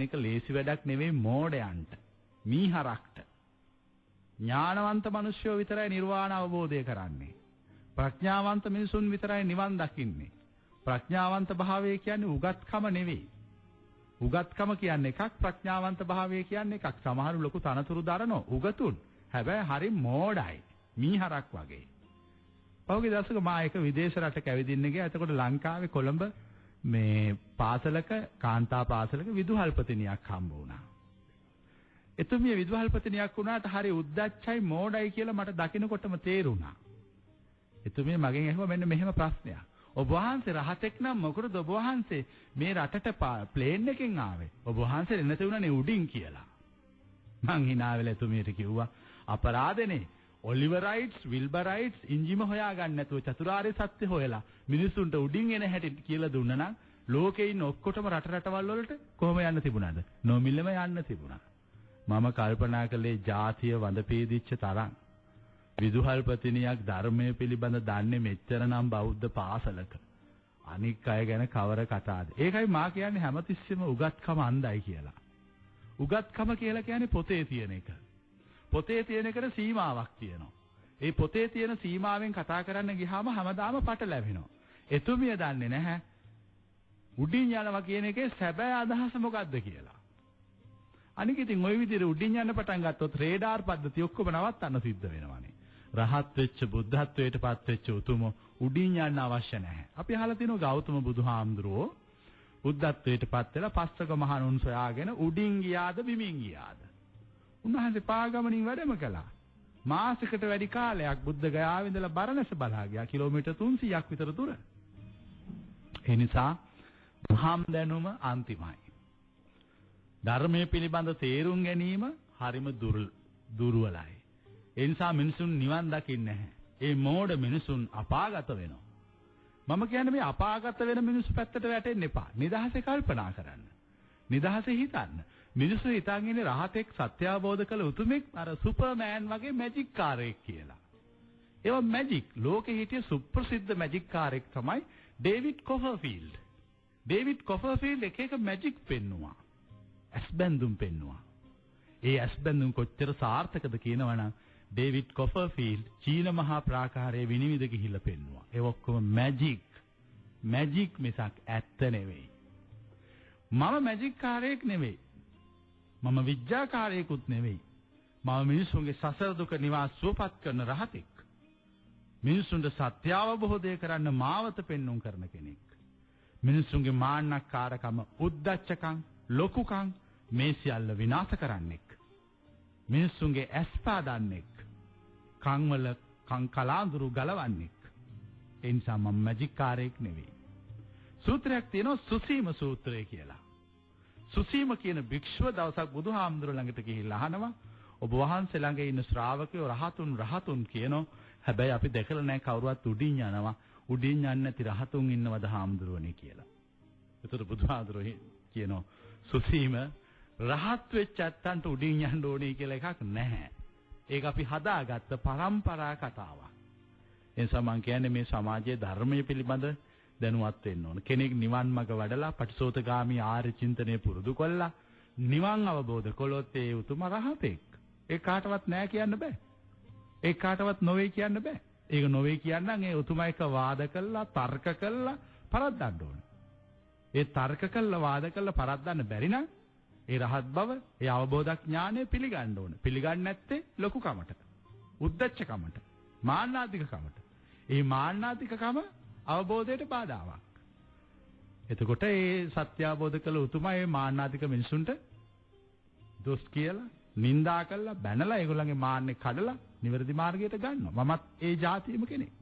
මේක ලේසි වැඩක් නෙවෙයි මෝඩයන්ට. මීහරක්ට. ඥානවන්ත මිනිස්සු විතරයි නිර්වාණ අවබෝධය කරන්නේ. ප්‍රඥාවන්ත මිනිසුන් විතරයි නිවන් දකින්නේ. ප්‍රඥාවන්ත භාවය කියන්නේ උගත්කම නෙවෙයි. උගත්කම කියන්නේ එකක්, ප්‍රඥාවන්ත භාවය කියන්නේ එකක්. සමහරු ලොකු තනතුරු දරනෝ උගතුන්. හැබැයි හරි මෝඩයි. මීහරක් වගේ. පහුගිය දවසක මා එක විදේශ රටක ඇවිදින්න ගියා. එතකොට ලංකාවේ කොළඹ මේ පාසලක කාන්තා පාසලක විදුහල්පතිනියක් හම්බ වුණා. එතුමිය විදුහල්පතිනියක් වුණාට හරි උද්දච්චයි මෝඩයි කියලා මට දකින්නකොටම තේරුණා. එතුමිය මගෙන් අහුවා මෙන්න මෙහෙම ප්‍රශ්නයක්. ඔබ වහන්සේ රහතෙක් නම් මොකටද ඔබ වහන්සේ මේ රටට ප්ලේන් එකෙන් ආවේ? ඔබ වහන්සේ නැති වුණනේ උඩින් කියලා. මං hina වෙලා එතුමියට කිව්වා අපරාධනේ. ඔලිවර් රයිට්ස්, විල්බර් රයිට්ස් ඉන්ජිම හොයාගන්න නැතුව චතුරාර්ය සත්‍ය හොයලා මිනිසුන්ට උඩින් එන හැටි කියලා දුන්නා නම් ලෝකේ ඉන්න ඔක්කොටම රටවල් වලට කොහොම යන්න තිබුණාද? නොමිලම යන්න තිබුණා. මම කල්පනා කළේ ජාතිය වඳපීදිච්ච තරම්. විදුහල්පතිනියක් ධර්මයේ පිළිබඳ දන්නේ මෙච්චර නම් බෞද්ධ පාසලක. අනික් අය ගැන කවර කතාවද? ඒකයි මා කියන්නේ හැමතිස්සෙම උගත්කම අන්දයි කියලා. උගත්කම කියලා කියන්නේ පොතේ තියෙන එක. පොතේ තියෙන එකට සීමාවක් තියෙනවා. ඒ පොතේ තියෙන සීමාවෙන් කතා කරන්න ගියාම හැමදාම පටලැවෙනවා. එතුමිය දන්නේ නැහැ උඩින් යනවා කියන එකේ සැබෑ අදහස මොකක්ද කියලා. අනික ඉතින් ওই විදිහට උඩින් යන්න පටන් ගත්තොත් රේඩාර් පද්ධතිය ඔක්කොම නවත්තන්න සිද්ධ වෙනවානේ. රහත් වෙච්ච බුද්ධත්වයට පත් වෙච්ච උතුම උඩින් යන්න අවශ්‍ය නැහැ. අපි අහලා තියෙනවා ගෞතම බුදුහාමුදුරුවෝ බුද්ධත්වයට පත් වෙලා පස්වක මහණුන් සොයාගෙන උඩින් ගියාද බිමින් ගියාද? උන්වහන්සේ පාගමනින් වැඩම කළා. මාසයකට වැඩි කාලයක් බුද්ධ ගයාවේ ඉඳලා බරණැස බලා ගියා. කිලෝමීටර් 300ක් විතර දුර. ඒ නිසා මහම් දැනුම අන්තිමයි. ධර්මයේ පිළිබඳ තේරුම් ගැනීම හරිම දුර්වලයි. ඒ නිසා මිනිසුන් නිවන් දකින්නේ නැහැ. ඒ මෝඩ මිනිසුන් අපාගත වෙනවා. මම කියන්නේ මේ අපාගත වෙන මිනිස්සු පැත්තට වැටෙන්න එපා. නිදහසේ කල්පනා කරන්න. නිදහසේ හිතන්න. මිනිස්සු හිතන් ඉන්නේ රහතෙක් සත්‍ය අවබෝධ කළ උතුමෙක් අර සුපර්මෑන් වගේ මැජික් කාරයෙක් කියලා. ඒවා මැජික්. ලෝකෙ හිටිය සුප්‍රසිද්ධ මැජික් කාරයෙක් තමයි ඩේවිඩ් කොපර්ෆීල්ඩ්. ඩේවිඩ් කොපර්ෆීල්ඩ් එක මැජික් පෙන්නුවා. ඇස්බැඳුම් පෙන්නුවා. ඒ ඇස්බැඳුම් කොච්චර සාර්ථකද කියනවනම් ඩේවිඩ් කොපර්ෆීල්ඩ් චීන මහා ප්‍රාකාරයේ විනිවිද ගිහිල්ලා පෙන්නුවා. ඒ ඔක්කොම මැජික්. මැජික් මිසක් ඇත්ත නෙවෙයි. මම මැජික් කාරයෙක් නෙවෙයි. මම විද්‍යාකාරයෙකුත් නෙවෙයි. මම මිනිසුන්ගේ සසර දුක නිවා සුවපත් කරන රහතෙක්. මිනිසුන්ට සත්‍ය අවබෝධය කරන්න මාවත පෙන්눔 කරන කෙනෙක්. මිනිසුන්ගේ මාන්නක්කාරකම, උද්දච්චකම්, ලොකුකම් මේ සියල්ල විනාශ කරන්නෙක්. මිනිසුන්ගේ ඇස් පාදන්නෙක්. කන් වල කන් කලාඳුරු ගලවන්නෙක්. ඒ නිසා මම මැජික් කාරයෙක් නෙවෙයි. සූත්‍රයක් තියෙනවා සුසීම සූත්‍රය කියලා. සුසීම කියන භික්ෂුව දවසක් බුදුහාමුදුර ළඟට ගිහිල්ලා අහනවා ඔබ වහන්සේ ළඟ ඉන්න ශ්‍රාවකයෝ රහතුන් කියනෝ හැබැයි අපි දැකලා නැහැ කවුරුවත් උඩින් යනවා උඩින් යන්නේ නැති රහතුන් ඉන්නවද හාමුදුරුවනේ කියලා. ඒතර බුදුහාමුදුරුවෝ කියනෝ සුසීම රහත් වෙච්ච ඇත්තන්ට උඩින් යන්න ඕනේ කියලා එකක් නැහැ. ඒක අපි හදාගත්ත පරම්පරා කතාවක්. ඒ නිසා මම කියන්නේ මේ සමාජයේ ධර්මයේ පිළිබඳ දැනුවත් වෙන්න ඕන. කෙනෙක් නිවන් මඟ වඩලා පටිසෝතගාමී ආර්ය චින්තනය පුරුදු කළා නිවන් අවබෝධ කළොත් ඒ උතුම රහතෙක්. ඒ කාටවත් නෑ කියන්න බෑ. ඒ කාටවත් නොවේ කියන්න බෑ. ඒක නොවේ කියනනම් ඒ උතුමයික වාද කළා, තර්ක කළා පරද්දන්න ඕන. ඒ තර්ක කළා, වාද කළා පරද්දන්න බැරි නම් ඒ රහත් බව, ඒ අවබෝධ ඥානය පිළිගන්න ඕන. පිළිගන්නේ නැත්තේ ලොකුකමට, උද්දච්චකමට, මාන්නාධිකකමට. ඒ මාන්නාධිකකම අවබෝධයට බාධාවක්. එතකොට ඒ සත්‍ය අවබෝධ කළ උතුමා මේ මාන්නාධික මිනිසුන්ට දොස් කියලා, නිඳා කළා, බැනලා ඒගොල්ලන්ගේ මාන්නේ කඩලා නිවැරදි මාර්ගයට ගන්නවා. මමත් ඒ જાතියෙම කෙනෙක්.